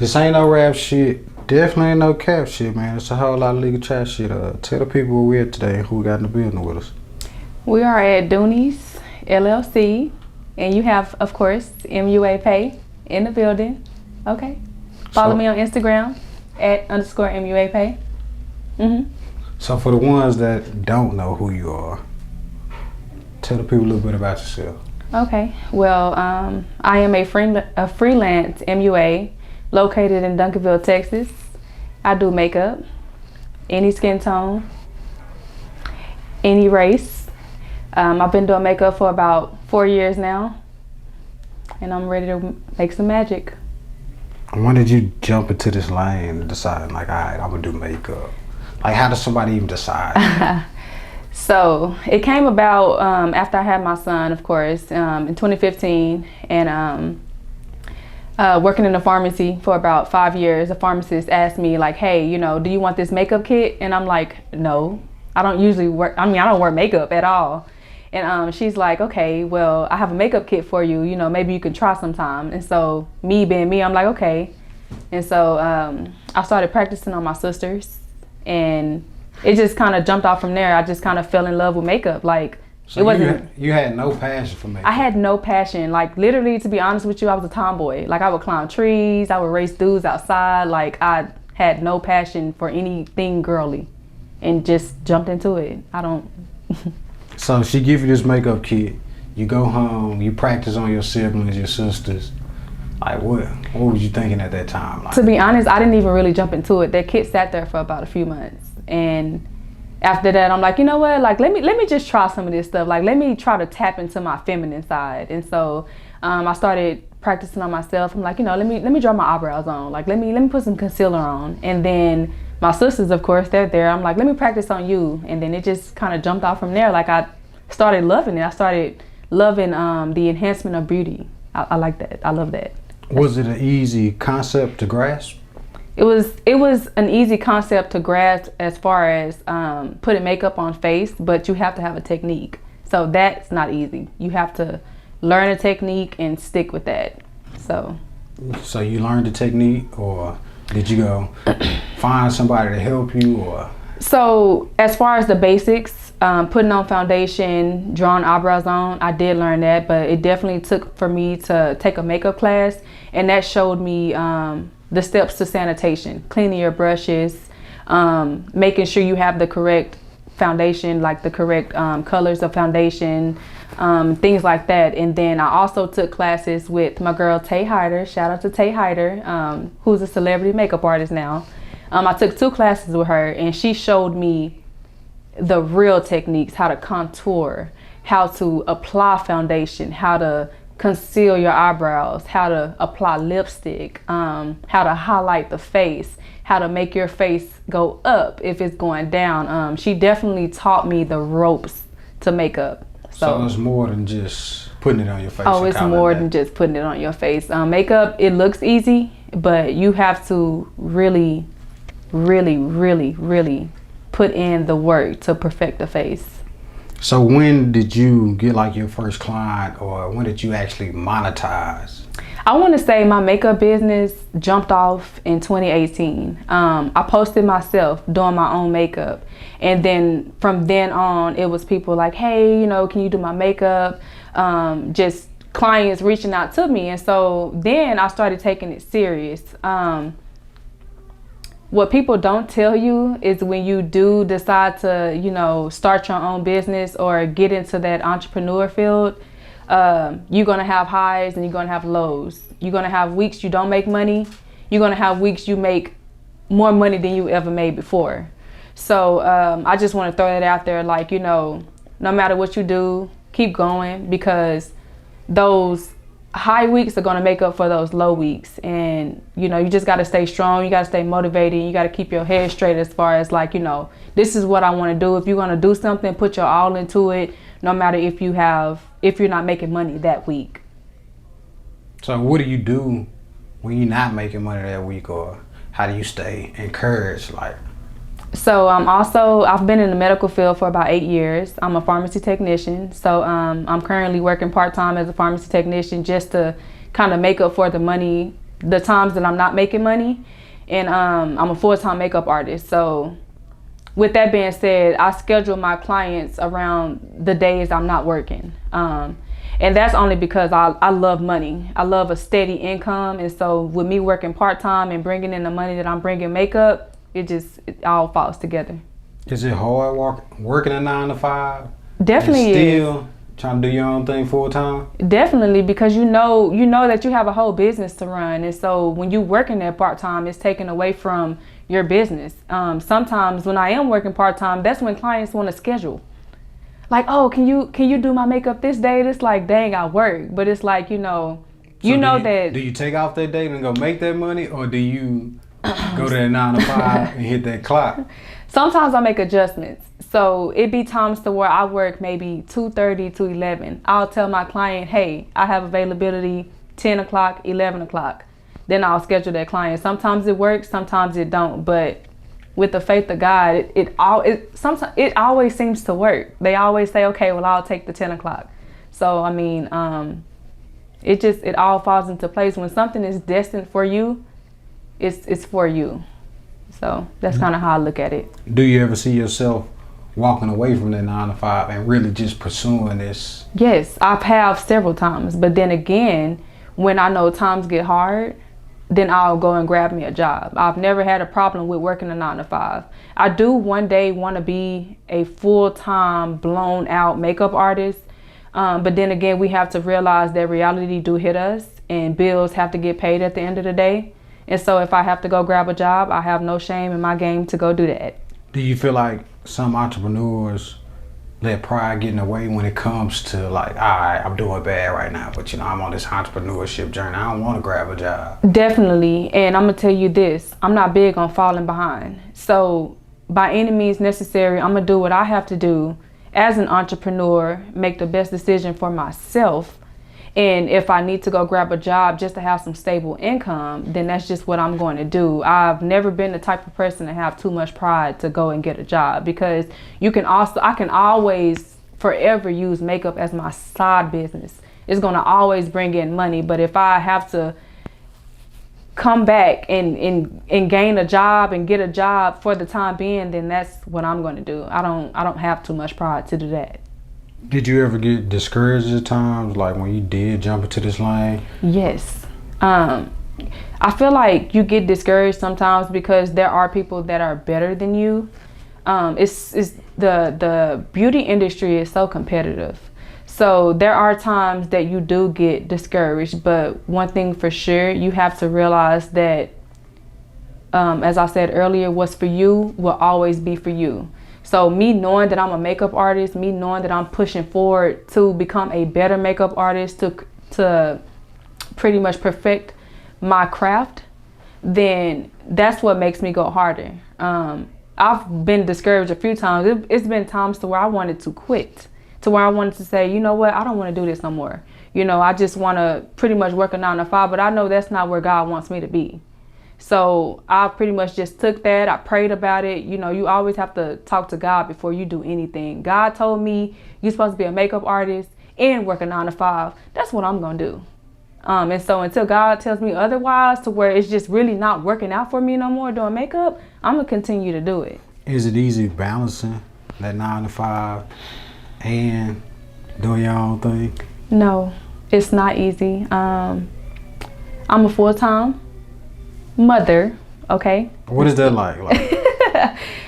This ain't no rap shit. Definitely ain't no cap shit, man. It's a whole lot of legal chat shit. Tell the people who we're at today and who we got in the building with us. We are at Dooney's LLC, and you have, of course, MUA Pay in the building. Okay. Follow me on Instagram @_MUA Pay. So for the ones that don't know who you are, tell the people a little bit about yourself. Okay. Well, I am a freelance MUA located in Duncanville, Texas. I do makeup, any skin tone, any race. I've been doing makeup for about 4 years now, and I'm ready to make some magic. When did you jump into this lane and decide, like, all right, I'm gonna do makeup? Like, how does somebody even decide? So it came about after I had my son, of course, in 2015, and working in a pharmacy for about 5 years. A pharmacist asked me, like, hey, you know, do you want this makeup kit? And I'm like, no, I don't usually work. I don't wear makeup at all. And she's like, okay, well, I have a makeup kit for you. You know, maybe you can try sometime. And so me being me, I'm like, okay. And so I started practicing on my sisters, and it just kind of jumped off from there. I just kind of fell in love with makeup. Like, So it wasn't. You had no passion for makeup. I had no passion. Like, literally, to be honest with you, I was a tomboy. Like, I would climb trees. I would race dudes outside. Like, I had no passion for anything girly, and just jumped into it. I don't. So she give you this makeup kit. You go home. You practice on your siblings, your sisters. Like, what was you thinking at that time? Like, To be honest, I didn't even really jump into it. That kit sat there for about a few months, and after that, I'm like, you know what? Like, let me just try some of this stuff. Like, let me try to tap into my feminine side. And so I started practicing on myself. I'm like, you know, let me draw my eyebrows on. Like, let me put some concealer on. And then my sisters, of course, they're there. I'm like, let me practice on you. And then it just kind of jumped off from there. Like, I started loving it. I started loving the enhancement of beauty. I like that. I love that. was it an easy concept to grasp? It was an easy concept to grasp as far as putting makeup on face, but you have to have a technique. So that's not easy. You have to learn a technique and stick with that. So you learned the technique, or did you go find somebody to help you, or? So as far as the basics, putting on foundation, drawing eyebrows on, I did learn that, but it definitely took for me to take a makeup class, and that showed me the steps to sanitation, cleaning your brushes, making sure you have the correct foundation, like the correct colors of foundation, things like that. And then I also took classes with my girl Tay Hyder. Shout out to Tay Hyder, who's a celebrity makeup artist now. I took 2 classes with her, and she showed me the real techniques, how to contour, how to apply foundation, how to conceal your eyebrows, how to apply lipstick, how to highlight the face, how to make your face go up if it's going down. She definitely taught me the ropes to makeup. So it's more than just putting it on your face. Oh, it's more than just putting it on your face. Makeup, it looks easy, but you have to really, really, really, really put in the work to perfect the face. So when did you get like your first client, or when did you actually monetize? I want to say my makeup business jumped off in 2018. I posted myself doing my own makeup, and then from then on it was people like, hey, you know, can you do my makeup? Just clients reaching out to me, and so then I started taking it serious. What people don't tell you is when you do decide to, you know, start your own business or get into that entrepreneur field, you're gonna have highs and you're gonna have lows. You're gonna have weeks you don't make money. You're gonna have weeks you make more money than you ever made before. So I just want to throw that out there, like, you know, no matter what you do, keep going, because those high weeks are going to make up for those low weeks. And, you know, you just got to stay strong. You got to stay motivated. You got to keep your head straight as far as, like, you know, this is what I want to do. If you're going to do something, put your all into it, no matter if you're not making money that week. So what do you do when you're not making money that week, or how do you stay encouraged? Like, So I've been in the medical field for about 8 years. I'm a pharmacy technician. So I'm currently working part-time as a pharmacy technician just to kind of make up for the money the times that I'm not making money. And I'm a full-time makeup artist. So with that being said, I schedule my clients around the days I'm not working. And that's only because I love money. I love a steady income. And so with me working part-time and bringing in the money that I'm bringing makeup, it all falls together. Is it hard working a 9 to 5? Definitely and is. still trying to do your own thing full time? Definitely, because you know that you have a whole business to run. And so when you working there part-time, it's taken away from your business. Sometimes when I am working part-time, that's when clients want to schedule. Like, oh, can you do my makeup this day? It's like, dang, I work. But it's like, Do you take off that day and go make that money, or do you go to that 9 to 5 and hit that clock? Sometimes I make adjustments. So it be times to where I work maybe 2:30 to 11. I'll tell my client, hey, I have availability 10 o'clock, 11 o'clock. Then I'll schedule that client. Sometimes it works, sometimes it don't. But with the faith of God, it always seems to work. They always say, okay, well, I'll take the 10 o'clock. So, I mean, it all falls into place. When something is destined for you, it's for you. So that's kind of how I look at it. Do you ever see yourself walking away from that 9 to 5 and really just pursuing this? Yes, I've had several times. But then again, when I know times get hard, then I'll go and grab me a job. I've never had a problem with working a 9 to 5. I do one day want to be a full-time, blown out makeup artist. But then again, we have to realize that reality do hit us and bills have to get paid at the end of the day. And so if I have to go grab a job, I have no shame in my game to go do that. Do you feel like some entrepreneurs let pride get in the way when it comes to like, all right, I'm doing bad right now, but I'm on this entrepreneurship journey. I don't want to grab a job. Definitely. And I'm going to tell you this, I'm not big on falling behind. So by any means necessary, I'm going to do what I have to do as an entrepreneur, make the best decision for myself. And if I need to go grab a job just to have some stable income, then that's just what I'm going to do. I've never been the type of person to have too much pride to go and get a job, because I can always forever use makeup as my side business. It's going to always bring in money. But if I have to come back and gain a job and get a job for the time being, then that's what I'm going to do. I don't have too much pride to do that. Did you ever get discouraged at times, like when you did jump into this lane? Yes. I feel like you get discouraged sometimes because there are people that are better than you. It's the beauty industry is so competitive. So there are times that you do get discouraged, but one thing for sure, you have to realize that, as I said earlier, what's for you will always be for you. So me knowing that I'm a makeup artist, me knowing that I'm pushing forward to become a better makeup artist, to pretty much perfect my craft, then that's what makes me go harder. I've been discouraged a few times. It's been times to where I wanted to quit, to where I wanted to say, you know what, I don't want to do this no more. I just want to pretty much work a 9 to 5, but I know that's not where God wants me to be. So I pretty much just took that. I prayed about it. You always have to talk to God before you do anything. God told me you're supposed to be a makeup artist and work a 9 to 5. That's what I'm going to do. And so until God tells me otherwise, to where it's just really not working out for me no more doing makeup, I'm going to continue to do it. Is it easy balancing that 9 to 5 and doing your own thing? No, it's not easy. I'm a full-time mother, okay? What is that like?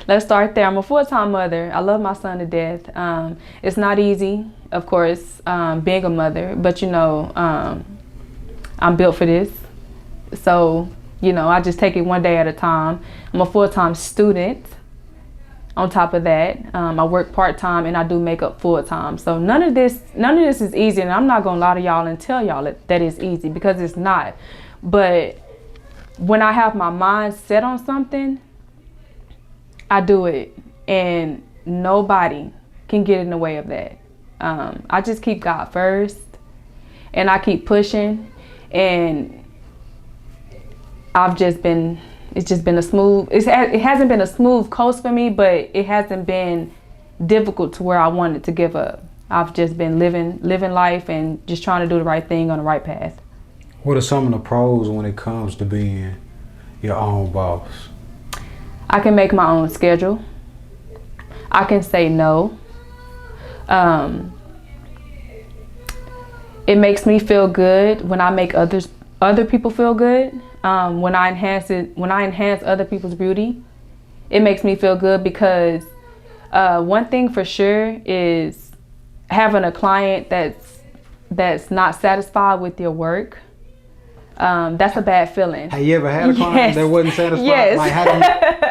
Let's start there. I'm a full-time mother. I love my son to death. It's not easy, of course, being a mother, but I'm built for this. So, I just take it one day at a time. I'm a full-time student. On top of that, I work part-time and I do makeup full-time. So none of this is easy, and I'm not gonna lie to y'all and tell y'all that it's easy, because it's not. But when I have my mind set on something, I do it, and nobody can get in the way of that. I just keep God first, and I keep pushing, and it's just been a smooth, it hasn't been a smooth coast for me, but it hasn't been difficult to where I wanted to give up. I've just been living life and just trying to do the right thing on the right path. What are some of the pros when it comes to being your own boss? I can make my own schedule. I can say no. It makes me feel good when I make other people feel good. When I enhance other people's beauty, it makes me feel good because one thing for sure is having a client that's not satisfied with your work. That's a bad feeling. Have you ever had a client that wasn't satisfied? Yes. Like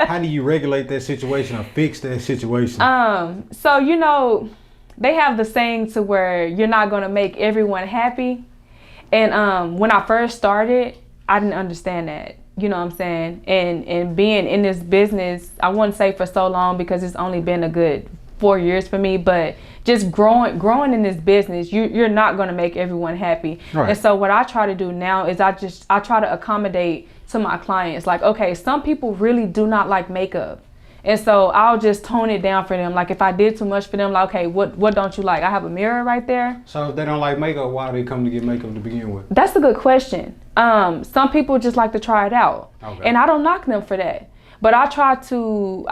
how do you regulate that situation or fix that situation? So they have the saying to where you're not gonna make everyone happy. And when I first started, I didn't understand that. You know what I'm saying? And being in this business, I wouldn't say for so long because it's only been a good 4 years for me, but just growing in this business, you're not going to make everyone happy. Right. And so what I try to do now is I try to accommodate to my clients. Like, okay, some people really do not like makeup. And so I'll just tone it down for them. Like if I did too much for them, like, okay, what don't you like? I have a mirror right there. So if they don't like makeup, why do they come to get makeup to begin with? That's a good question. Some people just like to try it out. Okay. And I don't knock them for that. But I try to,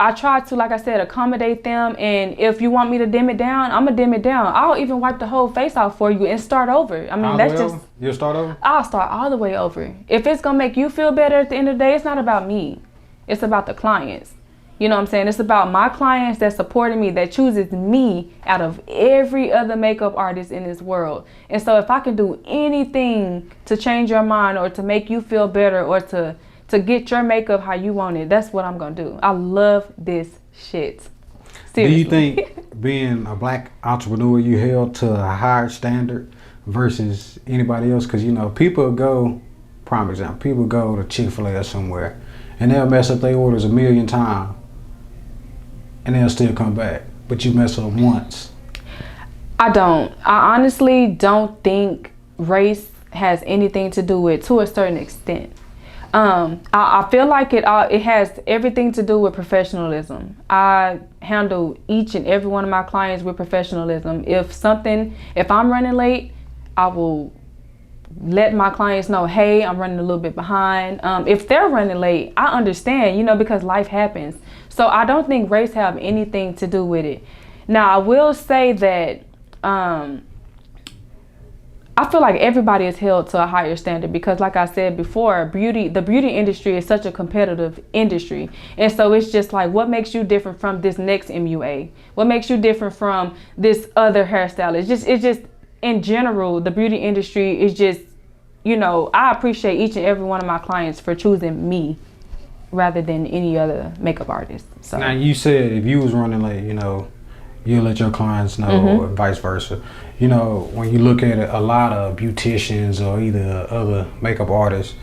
like I said, accommodate them. And if you want me to dim it down, I'm gonna dim it down. I'll even wipe the whole face out for you and start over. I mean, that's just. You'll start over? I'll start all the way over. If it's gonna make you feel better at the end of the day, it's not about me. It's about the clients. You know what I'm saying? It's about my clients that supporting me, that chooses me out of every other makeup artist in this world. And so if I can do anything to change your mind or to make you feel better or to get your makeup how you want it, that's what I'm going to do. I love this shit. Seriously. Do you think being a black entrepreneur, you held to a higher standard versus anybody else? Because, people go, prime example, people go to Chick-fil-A or somewhere and they'll mess up their orders 1,000,000 times. And they'll still come back, but you mess up once. I honestly don't think race has anything to do with, to a certain extent. I feel like it has everything to do with professionalism. I handle each and every one of my clients with professionalism. If I'm running late, I will let my clients know, hey, I'm running a little bit behind. If they're running late, I understand, because life happens. So I don't think race have anything to do with it. Now, I will say that I feel like everybody is held to a higher standard because, like I said before, the beauty industry is such a competitive industry. And so it's just like, what makes you different from this next MUA? What makes you different from this other hairstylist? It's just in general, the beauty industry is just, I appreciate each and every one of my clients for choosing me rather than any other makeup artist. So now you said if you was running late, you'll let your clients know, or vice versa. When you look at it, a lot of beauticians or either other makeup artists,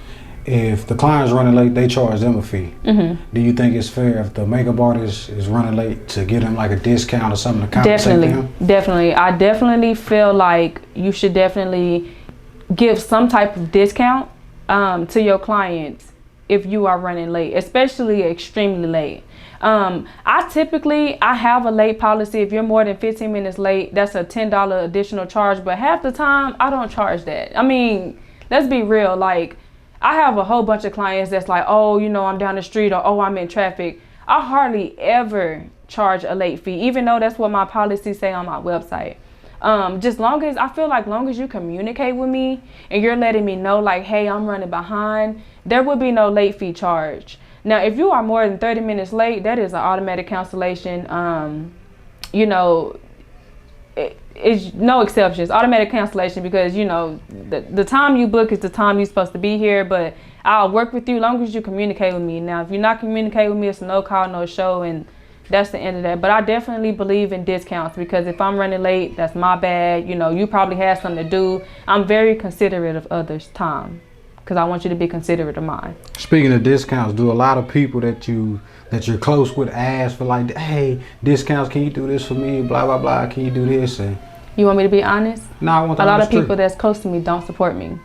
if the client's running late, they charge them a fee. Do you think it's fair if the makeup artist is running late to get them like a discount or something to compensate them? Definitely. I definitely feel like you should definitely give some type of discount to your clients if you are running late, especially extremely late. I have a late policy. If you're more than 15 minutes late, that's a $10 additional charge. But half the time, I don't charge that. I mean, let's be real. Like, I have a whole bunch of clients that's like, oh, I'm down the street, or oh, I'm in traffic. I hardly ever charge a late fee, even though that's what my policies say on my website. I feel like long as you communicate with me and you're letting me know like, hey, I'm running behind, there will be no late fee charge. Now, if you are more than 30 minutes late, that is an automatic cancellation. It's no exceptions, automatic cancellation, because, the time you book is the time you're supposed to be here, but I'll work with you long as you communicate with me. Now, if you're not communicating with me, it's a no call, no show, and that's the end of that. But I definitely believe in discounts, because if I'm running late, that's my bad. You probably had something to do. I'm very considerate of others' time, because I want you to be considerate of mine. Speaking of discounts, do a lot of people that you're close with ask for like, hey, discounts, can you do this for me, blah, blah, blah, can you do this? And you want me to be honest? No, I want to A lot of people that's close to me don't support me.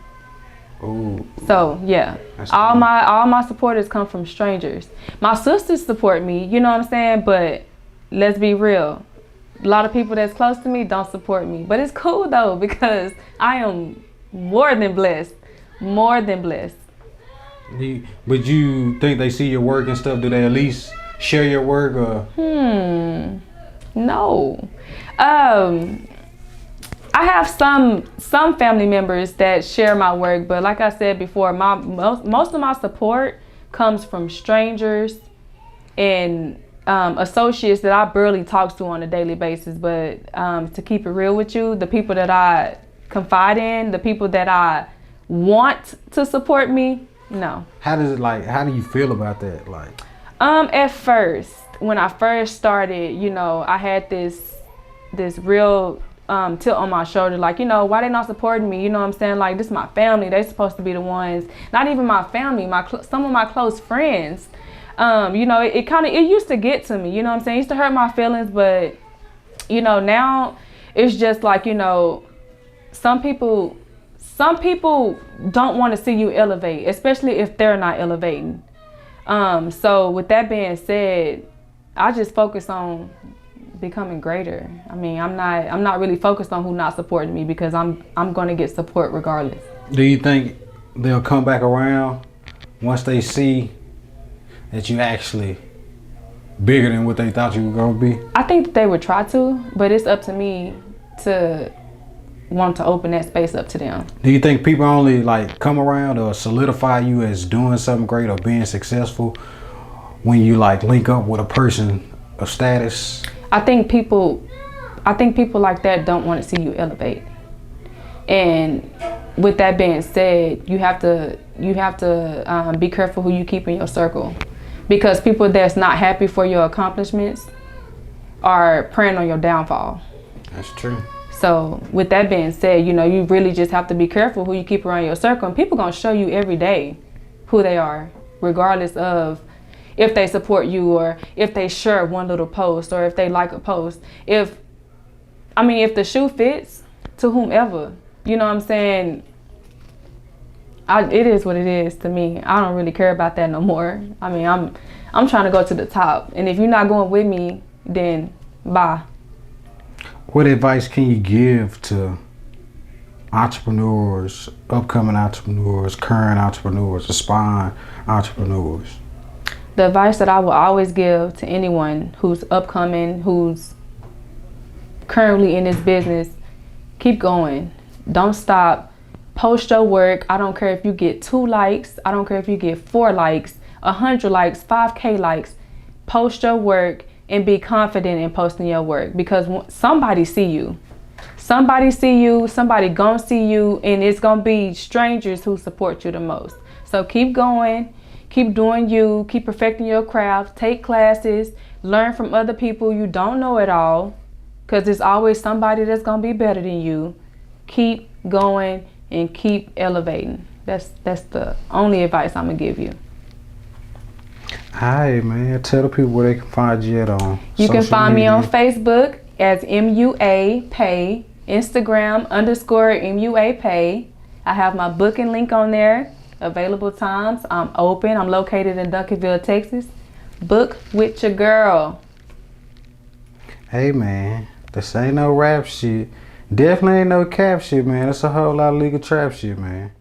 Ooh. So yeah, all my supporters come from strangers. My sisters support me, you know what I'm saying? But let's be real, a lot of people that's close to me don't support me. But it's cool though, because I am more than blessed More than blessed. But you think they see your work and stuff? Do they at least share your work or? No. I have some family members that share my work, but like I said before, most of my support comes from strangers and associates that I barely talk to on a daily basis. But to keep it real with you, the people that I confide in, the people that I want to support me, no. How do you feel about that? Like, at first, when I first started, you know, I had this real tilt on my shoulder, like, you know, why they not supporting me? You know what I'm saying? Like, this is my family. They supposed to be the ones. Not even my family, some of my close friends. You know, it used to get to me. You know what I'm saying? It used to hurt my feelings, but you know, now it's just like, you know, some people don't want to see you elevate, especially if they're not elevating. So with that being said, I just focus on becoming greater. I mean, I'm not really focused on who not supporting me, because I'm going to get support regardless. Do you think they'll come back around once they see that you actually bigger than what they thought you were going to be? I think that they would try to, but it's up to me to want to open that space up to them. Do you think people only like come around or solidify you as doing something great or being successful when you like link up with a person of status? I think people like that don't want to see you elevate. And with that being said, you have to be careful who you keep in your circle, because people that's not happy for your accomplishments are preying on your downfall. That's true. So with that being said, you know, you really just have to be careful who you keep around your circle. And people gonna show you every day who they are, regardless of if they support you or if they share one little post or if they like a post. If the shoe fits to whomever, you know what I'm saying? It is what it is to me. I don't really care about that no more. I mean, I'm trying to go to the top. And if you're not going with me, then bye. What advice can you give to entrepreneurs, upcoming entrepreneurs, current entrepreneurs, aspiring entrepreneurs? The advice that I will always give to anyone who's upcoming, who's currently in this business, keep going. Don't stop. Post your work. I don't care if you get 2 likes. I don't care if you get 4 likes, 100 likes, 5K likes. Post your work and be confident in posting your work, because somebody see you. Somebody gonna see you, and it's gonna be strangers who support you the most. So keep going, keep doing you, keep perfecting your craft, take classes, learn from other people. You don't know it all, because there's always somebody that's gonna be better than you. Keep going and keep elevating. That's the only advice I'm gonna give you. Hi, man. Tell the people where they can find you at on. You can find me on Facebook as MUA Pay, Instagram _MUA Pay. I have my booking link on there. Available times. I'm open. I'm located in Duncanville, Texas. Book with your girl. Hey, man. This ain't no rap shit. Definitely ain't no cap shit, man. It's a whole lot of legal trap shit, man.